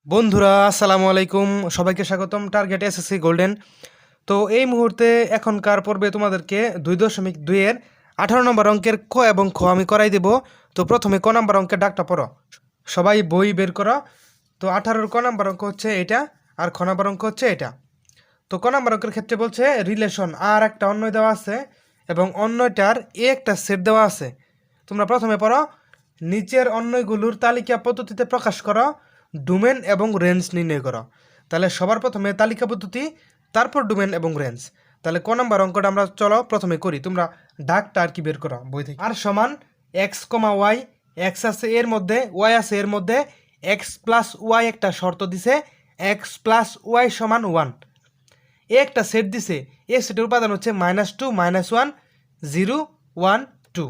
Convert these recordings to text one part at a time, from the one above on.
বন্ধুরা আসসালামু আলাইকুম, সবাইকে স্বাগতম টার্গেট এসএসসি গোল্ডেন। তো এই মুহূর্তে এখনকার পর্বে তোমাদেরকে 2.2-এর 18 নম্বর অঙ্কের ক এবং খ আমি করাই দেব। তো প্রথমে ক নম্বর অঙ্কের ডাকটা পড়ো, সবাই বই বের করো। তো 18-র ক নম্বর অঙ্ক হচ্ছে এটা, আর খ নম্বর অঙ্ক হচ্ছে এটা। তো ক নম্বর অঙ্কের ক্ষেত্রে বলছে রিলেশন আর একটা অন্যয় দেওয়া আছে এবং অন্যটার একটা সেট দেওয়া আছে। তোমরা প্রথমে পড়ো, নিচের অন্যয়গুলোর তালিকা পদ্ধতিতে প্রকাশ করো, ডোমেন এবং রেঞ্জ নির্ণয় করো। তাহলে সবার প্রথমে তালিকা পদ্ধতি, তারপর ডোমেন এবং রেঞ্জ। তাহলে ক নম্বর অঙ্কটা আমরা চলো প্রথমে করি। তোমরা ডাকটা আর কি বের করো বই থেকে। আর সমান এক্স কমা ওয়াই, এক্স আছে এর মধ্যে, ওয়াই আছে এর মধ্যে, এক্স প্লাস ওয়াই একটা শর্ত দিছে, এক্স প্লাস ওয়াই সমান 1। একটা সেট দিছে, এই সেটের উপাদান হচ্ছে -2, -1, 0, 1, 2।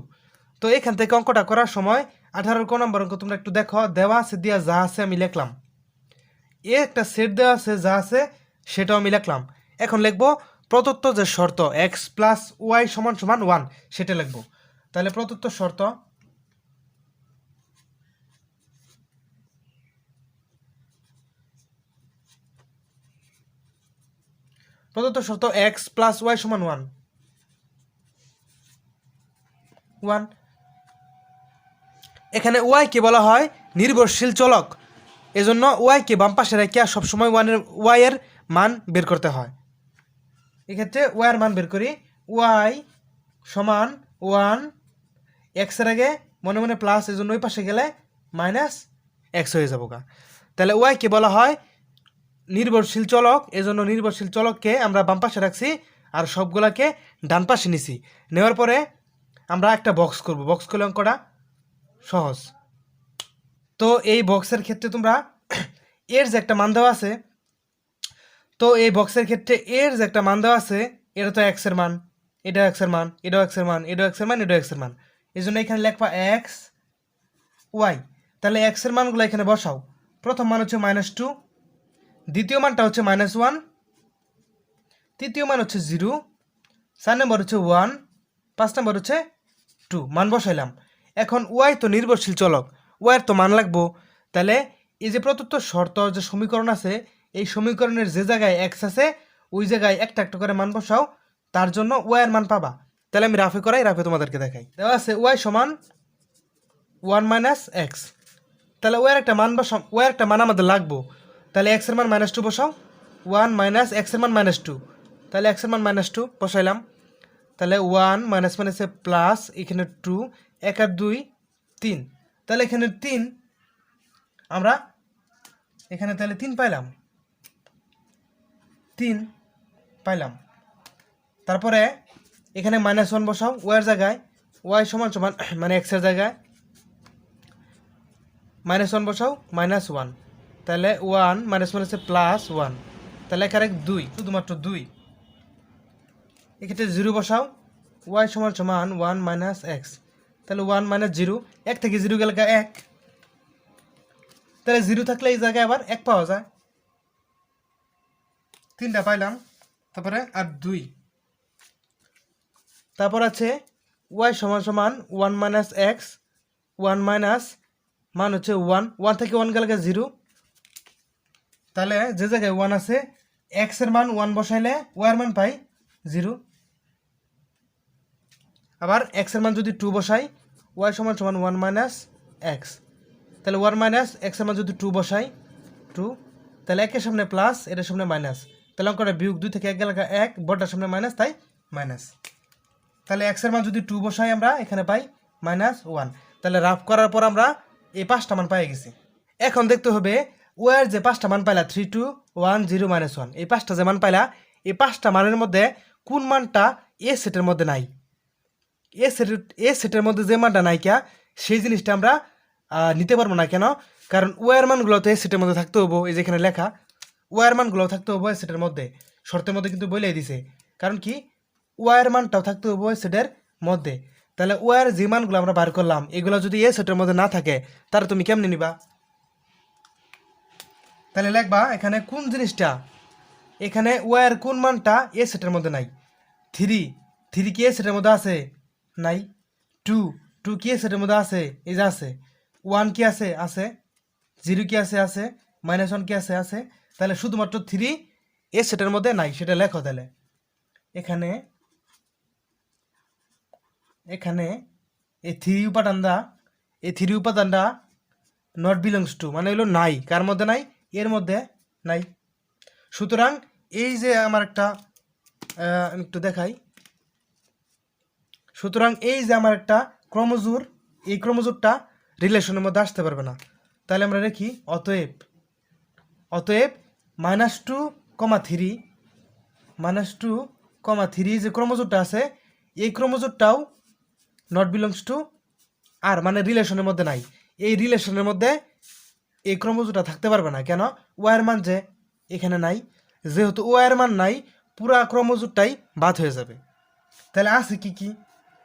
তো এখান থেকে অঙ্কটা করার সময় 18-র ক নম্বর অঙ্ক তোমরা একটু দেখো, দেওয়া আছে দিয়া যা আছে আমি লিখলাম, একটা সেট দেওয়া আছে যা আছে সেটাও আমি লিখলাম। এখন লিখবো প্রদত্ত যে শর্ত এক্স প্লাস ওয়াই সমান সমান 1, সেটা লিখবো। তাহলে প্রদত্ত শর্ত এক্স প্লাস ওয়াই সমান 1। এখানে ওয়াইকে বলা হয় নির্ভরশীল চলক, এজন্য ওয়াইকে বাম পাশে রেখে সবসময় ওয়াইয়ের মান বের করতে হয়। এক্ষেত্রে ওয়াইয়ের মান বের করি, ওয়াই সমান 1, এক্সের আগে মনে মনে প্লাস, এজন্য ওই পাশে গেলে -x হয়ে যাবো গা। তাহলে ওয়াইকে বলা হয় নির্ভরশীল চলক, এজন্য নির্ভরশীল চলককে আমরা বাম পাশে রাখছি আর সবগুলাকে ডান পাশে নিছি। নেওয়ার পরে আমরা একটা বক্স করব, বক্স করলে অঙ্কটা সহজ। তো এই বক্সের ক্ষেত্রে তোমরা এর যে একটা মান দেওয়া আছে, তো এই বক্সের ক্ষেত্রে এর যে একটা মান দেওয়া আছে, এটা তো এক্সের মান, এটা এক্সের মান, এটাও এক্সের মান, এটাও এক্সের মান, এটাও এক্সের মান, এই জন্য এখানে লেখবা এক্স ওয়াই। তাহলে এক্সের মানগুলো এখানে বসাও। প্রথম মান হচ্ছে -2, দ্বিতীয় মানটা হচ্ছে -1, তৃতীয় মান হচ্ছে 0, 4 নম্বর হচ্ছে 1, 5 নম্বর হচ্ছে 2। মান বসাইলাম। এখন ওয়াই তো নির্ভরশীল চলক, ওয়াইয়ের তো মান লাগবো। তাহলে এই যে প্রদত্ত শর্ত যে সমীকরণ আছে, এই সমীকরণের যে জায়গায় এক্স আছে ওই জায়গায় একটা একটা করে মান বসাও, তার জন্য ওয়াইয়ের মান পাবা। তাহলে আমি রাফে করাই, রাফে তোমাদেরকে দেখাই। দেওয়া আছে ওয়াই সমান 1 - x। তাহলে ওয়াইয়ের একটা মান বসাও, ওয়াইয়ের একটা মান আমাদের লাগবো। তাহলে এক্সের মান -2 বসাও, 1 - এক্সের মান -2, তাহলে এক্সের মান -2 বসাইলাম। তাহলে 1 মাইনাসে প্লাস, এখানে 2, 1 আর 2 3, তাহলে এখানে 3, আমরা এখানে তাহলে 3 পাইলাম, 3 পাইলাম। তারপরে এখানে -1 বসাও ওয়াইয়ের জায়গায়, ওয়াই সমান সমান মানে এক্সের জায়গায় -1 বসাও, -1, তাহলে 1 মাইনাসে প্লাস 1, তাহলে এখানে 2, শুধুমাত্র 2। এক্ষেত্রে 0 বসাও, ওয়াই সমান সমান 1 - x, তাহলে 1 - 0, 1 থেকে 0 গেলে 1, তাহলে 0 থাকলে এই জায়গায় আবার 1 পাওয়া যায়। 3টা পাইলাম। তারপরে আর 2, তারপর আছে ওয়াই সমান সমান 1 - x, 1 মাইনাস মান হচ্ছে 1, 1 থেকে 1 গেলে 0, তাহলে যে জায়গায় 1 আছে x এর মান 1 বসাইলে ওয়াই এর মান পাই 0। আবার x এর মান যদি 2 বসাই, y সমান সমান 1 - x, তাহলে 1 - x এর মান যদি 2 বসাই 2, তাহলে 1 এর সামনে প্লাস, এটার সামনে মাইনাস, তাহলে অঙ্কটা বিয়োগ, 2 থেকে 1 গেলে 1, বড়টার সামনে মাইনাস, তাই মাইনাস। তাহলে x এর মান যদি 2 বসাই আমরা এখানে পাই -1। তাহলে রাফ করার পর আমরা এই 5টা মান পাই গেছি। এখন দেখতে হবে ওয়ার যে 5টা মান পাইলা 3, 2, 1, 0, -1, এই 5টা যে মান পাইলা, এই 5টা মানের মধ্যে কোন মানটা এ সেটের মধ্যে নাই। এ সেটের মধ্যে যে মানটা নাইকা সেই জিনিসটা আমরা নিতে পারবো না। কেন? কারণ ওয়ার মানগুলো তো এ সেটের মধ্যে থাকতে হবো। এই যেখানে লেখা ওয়ার মানগুলো থাকতে হবো এ সেটের মধ্যে, শর্তের মধ্যে কিন্তু বলেই দিছে। কারণ কি, ওয়ার মানটাও থাকতে হবো এ সেটের মধ্যে। তাহলে ওয়ার যে মানগুলো আমরা বার করলাম, এগুলো যদি এ সেটের মধ্যে না থাকে তাহলে তুমি কেমনে নিবা? তাহলে লিখবা এখানে কোন জিনিসটা, এখানে ওয়ার কোন মানটা এ সেটের মধ্যে নাই। 3 কি এ সেটের মধ্যে আছে? নাই। 2 কি এ সেটের মধ্যে আছে? এই যে আছে। 1 কি আছে? আছে। 0 কি আছে? আছে। -1 কি আছে আছে, তাহলে শুধুমাত্র 3 এ সেটের মধ্যে নাই, সেটা লেখো। তাহলে এখানে এখানে এই 3 উপাদানটা নট বিলংস টু মানে হলো নাই, কার মধ্যে নাই, এর মধ্যে নাই। সুতরাং এই যে আমার একটা আমি একটু দেখাই, সুতরাং এই যে আমার একটা ক্রোমোজোর, এই ক্রোমোজোরটা রিলেশনের মধ্যে আসতে পারবে না। তাহলে আমরা লিখি অতএব -2,3 যে ক্রোমোজোরটা আছে, এই ক্রোমোজোরটাও নট বিলংস টু আর মানে রিলেশনের মধ্যে নাই। এই রিলেশনের মধ্যে এই ক্রোমোজোরটা থাকতে পারবে না, কেন, ওয়াইয়ের মান যে এখানে নাই, যেহেতু ওয়াইয়ের মান নাই পুরা ক্রোমোজোরটাই বাদ হয়ে যাবে। তাহলে আছে কি কি,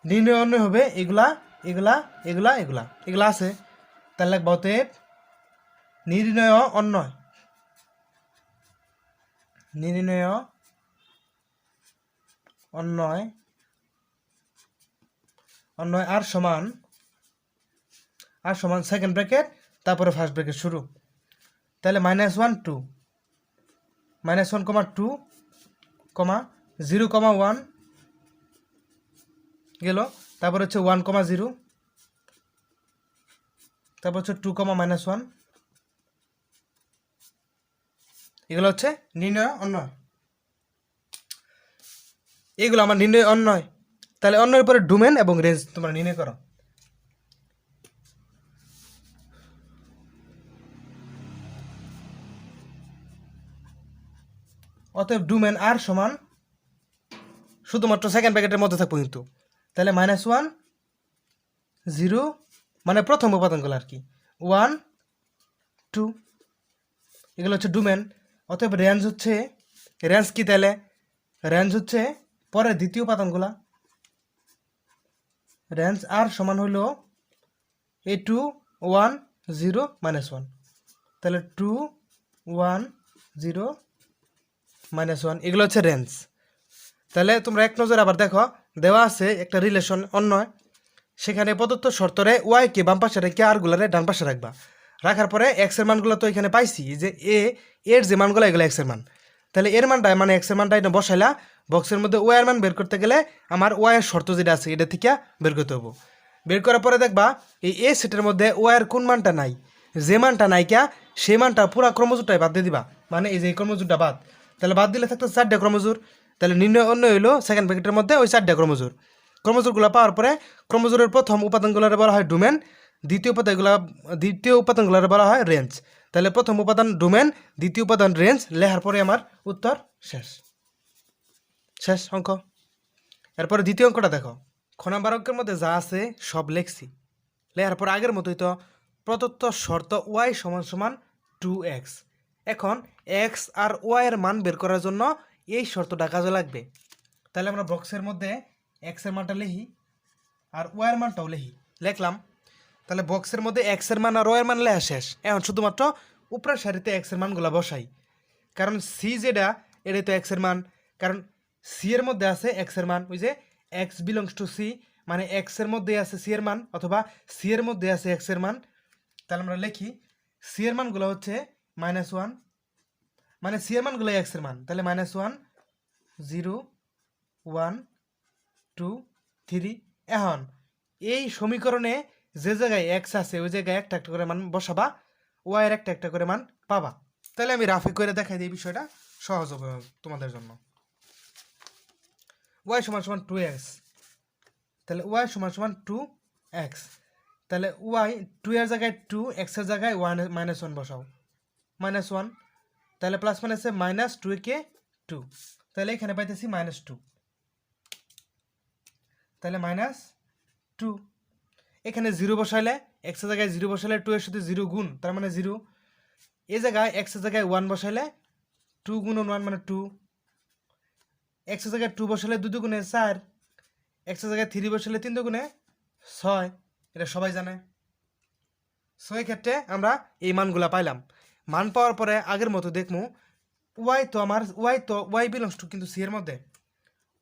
নির্ণয় অন্যয় হবে এগুলা এগুলা এগুলা এগুলা এগুলা আছে। তাহলে লাগবে অতএব নির্ণয় অন্যয় আর সমান সেকেন্ড ব্র্যাকেট তারপরে ফার্স্ট ব্র্যাকেট শুরু। তাহলে -1 2 -1, 2, 0, 1 গেল, তারপর হচ্ছে 1, 0, তারপর হচ্ছে 2, -1, এগুলো হচ্ছে নির্ণয় অন্যয়, এগুলো আমার নির্ণয় অন্যয়। তাহলে অন্যের পরে ডোমেন এবং রেঞ্জ তোমরা নির্ণয় করো। অতএব ডোমেন আর সমান শুধুমাত্র সেকেন্ড ব্র্যাকেটের মধ্যে থাকবো কিন্তু। তাহলে -1 0 মানে প্রথম উপাদানগুলো আর কি, 1 2 এগুলো হচ্ছে ডোমেন। অতএব রেঞ্জ কি, তাহলে রেঞ্জ হচ্ছে পরের দ্বিতীয় উপাদানগুলা। রেঞ্জ আর সমান হলো এই 2 1 0 -1, তাহলে 2 1 0 -1 এগুলো হচ্ছে রেঞ্জ। তাহলে তোমরা এক নজর আবার দেখো, দেওয়া আছে একটা রিলেশন অন্যয়, সেখানে প্রদত্ত শর্তরে ওয়াইকে বাম পাশে রেখে আরগুলারে ডান পাশে রাখবা। রাখার পরে এক্সের মানগুলো তো এখানে পাইছি, যে এর যে মানগুলো এগুলো এক্সের মান। তাহলে এর মানটা মানে এক্সের মানটা এটা বসাইলা, বক্সের মধ্যে ওয়াইয়ের মান বের করতে গেলে আমার ওয়াইয়ের শর্ত যেটা আছে এটা থেকে বের করতে হবো। বের করার পরে দেখবা এই এ সেটের মধ্যে ওয়াইয়ের কোন মানটা নাই, যে মানটা নাই কে সেই মানটা পুরো ক্রমজোরটাই বাদ দিয়ে দিবা, মানে এই যে এই ক্রমজোরটা বাদ। তাহলে বাদ দিলে থাকতো 4টা ক্রমজোর। তাহলে নির্ণয় অন্য হইলো সেকেন্ড ব্র্যাকেটের মধ্যে ওই 4টা ক্রমজোরগুলো পাওয়ার পরে ক্রমজোরের প্রথম উপাদানগুলোর বলা হয় ডোমেন, দ্বিতীয় উপাদানগুলোর বলা হয় রেঞ্জ। তাহলে প্রথম উপাদান ডোমেন, দ্বিতীয় উপাদান রেঞ্জ লেখার পরে আমার উত্তর শেষ অঙ্ক। এরপরে দ্বিতীয় অঙ্কটা দেখো, খ নাম্বার অঙ্কের মধ্যে যা আছে সব লেখছি, লেখার পর আগের মতোই তো প্রদত্ত শর্ত ওয়াই সমান 2x। এখন এক্স আর ওয়াইয়ের মান বের করার জন্য এই শর্তটা কাজে লাগবে। তাহলে আমরা বক্সের মধ্যে এক্সের মানটা লিখি আর ওয়াইয়ের মানটাও লিখলাম। তাহলে বক্সের মধ্যে এক্সের মান আর ওয়াইয়ের মান লেখা শেষ। এখন শুধুমাত্র উপরের সারিতে এক্সের মানগুলো বসাই, কারণ সি যেটা এটাই তো এক্সের মান, কারণ সি এর মধ্যে আছে এক্সের মান, ওই যে এক্স বিলংস টু সি, মানে এক্সের মধ্যে আছে সি এর মান অথবা সি এর মধ্যে আছে এক্সের মান। তাহলে আমরা লিখি সি এর মানগুলো হচ্ছে -1, মানে সি এর মানগুলো এক্সের মান। তাহলে -1 0 1 2 3। এখন এই সমীকরণে যে জায়গায় এক্স আছে ওই জায়গায় একটা একটা করে মান বসাবা, ওয়াইয়ের একটা একটা করে মান পাবা। তাহলে আমি রাফে করে দেখাই দিই, বিষয়টা সহজ হবে তোমাদের জন্য। ওয়াই সমান 2x, তাহলে ওয়াই সমান 2x। তাহলে ওয়াই 2 এর জায়গায় 2, x এর জায়গায় -1 বসাও, -1। তাহলে প্লাস মাইনাসে -2 কে 2, তাহলে এখানে পাইতেছি -2, তাহলে -2। এখানে 0 বসাইলে x এর জায়গায় 0 বসাইলে 2 এর সাথে 0 গুণ, তার মানে 0। এই জায়গায় x এর জায়গায় 1 বসাইলে 2 গুণন 1 মানে 2। x এর জায়গায় 2 বসাইলে 2 গুণে 4, x এর জায়গায় 3 বসাইলে 3 গুণে 6, এটা সবাই জানে। সো এই ক্ষেত্রে আমরা এই মানগুলা পাইলাম। মান পাওয়ার পরে আগের মতো দেখবো ওয়াই বিলংস টু কিন্তু সি এর মধ্যে,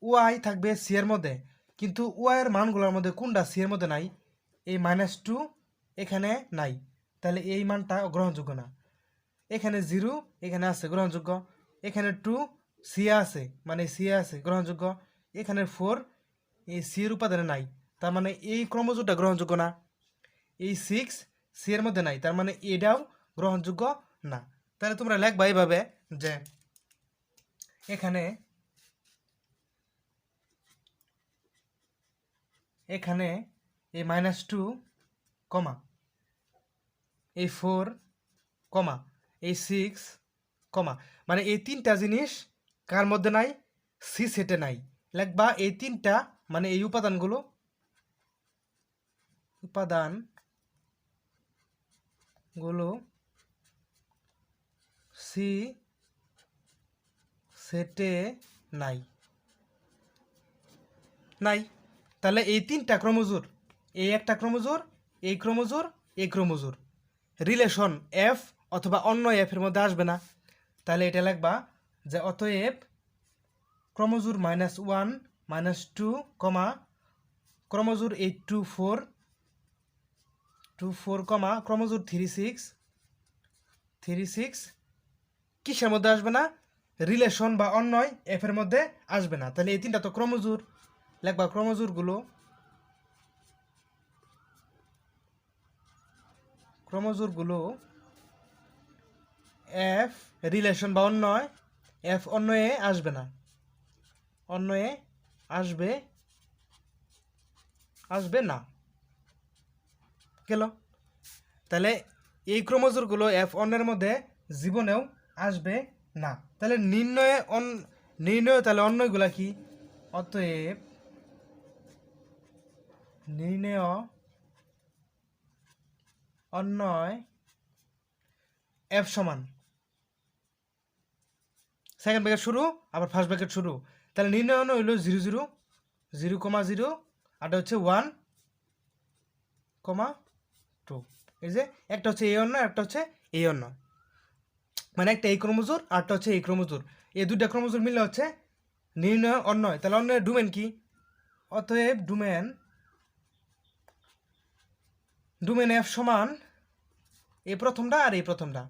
ওয়াই থাকবে সি এর মধ্যে, কিন্তু ওয়াইয়ের মানগুলোর মধ্যে কোনটা সি এর মধ্যে নাই, এই -2 এখানে নাই, তাহলে এই মানটা গ্রহণযোগ্য না। এখানে 0 এখানে আছে গ্রহণযোগ্য, এখানে 2 সি আছে মানে সি আছে গ্রহণযোগ্য, এখানে 4 এই সি এর উপাদানে নাই, তার মানে এই ক্রমজোরটা গ্রহণযোগ্য না। এই 6 সি এর মধ্যে নাই, তার মানে এটাও গ্রহণযোগ্য না। তাহলে তোমরা লেখবা এইভাবে যে এখানে এখানে এই -2 কমা এই 4 কমা এই 6 কমা, মানে এই তিনটা জিনিস কার মধ্যে নাই, সি সেটে নাই। লেখবা এই তিনটা মানে এই উপাদানগুলো সি সেটে নাই। তাহলে এই তিনটা ক্রমজোর, এই একটা ক্রমজোর, এই ক্রমজোর, এই ক্রমজোর, রিলেশন এফ অথবা অন্য এফের মধ্যে আসবে না। তাহলে এটা লিখবা যে অতএব ক্রমজোর -1 -2 কমা ক্রমজোর 8 2 4 কমা ক্রমজোর 3 6 কিসের মধ্যে আসবে না, রিলেশন বা অন্যয় এফের মধ্যে আসবে না। তাহলে এই তিনটা তো ক্রমজোর, লেখবা ক্রমজোরগুলো এফ রিলেশন বা অন্যয়, এফ অন্যয়ে আসবে না, অন্যয়ে আসবে না গেল। তাহলে এই ক্রমজোরগুলো এফ অন্যের মধ্যে জীবনেও আসবে না। তাহলে নির্ণয় তাহলে অন্যগুলা কি, অতএব নির্ণয় অন্যয় এফ সমান সেকেন্ড ব্র্যাকেট শুরু আবার ফার্স্ট ব্র্যাকেট শুরু। তাহলে নির্ণয় অন্য হইল 0 0 0,0 আর হচ্ছে 1, 2। এই যে একটা হচ্ছে এই অন্য, একটা হচ্ছে এই অন্য, মানে একটা এই ক্রমজোর আরটা হচ্ছে এই ক্রমজোর, এই দুইটা ক্রমজোর মিলে হচ্ছে নির্ণয় অন্যয়। তাহলে অন্যয়ের ডোমেন কি, অতএব ডোমেন এফ সমান এই প্রথমটা আর এই প্রথমটা,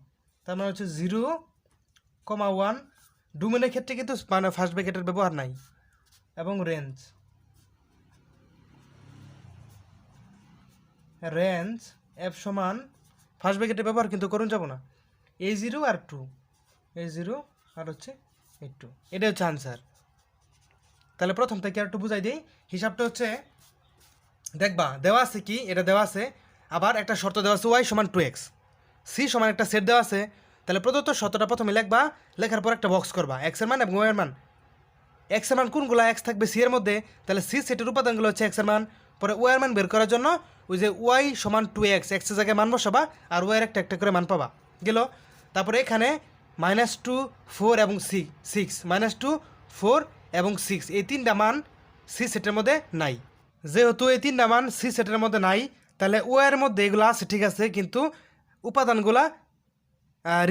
তার মানে হচ্ছে 0,1। ডোমেনের ক্ষেত্রে কিন্তু মানে ফার্স্ট ব্র্যাকেটের ব্যবহার নাই, এবং রেঞ্জ এফ সমান ফার্স্ট ব্র্যাকেটের ব্যবহার কিন্তু করুন যাব না, এই 0 আর 2, এই 0 আর হচ্ছে এই 2, এটা হচ্ছে আনসার। তাহলে প্রথম থেকে আর একটু বুঝাই দিই, হিসাবটা হচ্ছে দেখবা দেওয়া আছে কি, এটা দেওয়া আছে, আবার একটা শর্ত দেওয়া আছে y সমান 2x, সি সমান একটা সেট দেওয়া আছে। তাহলে প্রদত্ত শর্তটা প্রথমে লিখবা, লেখার পর একটা বক্স করবা x এর মান এবং y এর মান। x এর মান কোনগুলো, x থাকবে সি এর মধ্যে, তাহলে সি সেটের উপাদানগুলো হচ্ছে x এর মান। পরে y এর মান বের করার জন্য ওই যে y সমান 2x, x এর জায়গায় মান বসাবা আর y এর একটা একটা করে মান পাবা গেল। তারপরে এখানে -2 4 এবং 6 -2 4 এবং 6 এই তিনটা মান সি সেটের মধ্যে নাই। যেহেতু এই তিনটা মান সি সেটের মধ্যে নাই, তাহলে ও এর মধ্যে এগুলো আছে ঠিক আছে, কিন্তু উপাদানগুলা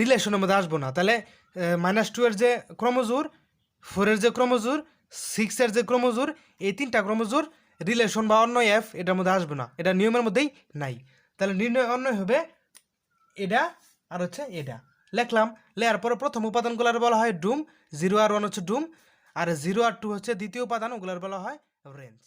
রিলেশনের মধ্যে আসবো না। তাহলে -2 এর যে ক্রমজোর, 4 এর যে ক্রমজোর, 6 এর যে ক্রমজোর, এই তিনটা ক্রমজোর রিলেশন বা অন্য এফ এটার মধ্যে আসবে না, এটা নিয়মের মধ্যেই নাই। তাহলে নির্ণয় অন্য হবে এটা আর হচ্ছে এটা লিখলাম। লেয়ার পরে প্রথম উপাদানগুলোর বলা হয় ডুম, 0 আর 1 হচ্ছে ডুম, আর 0 আর 2 হচ্ছে দ্বিতীয় উপাদান, ওগুলোর বলা হয় রেঞ্জ।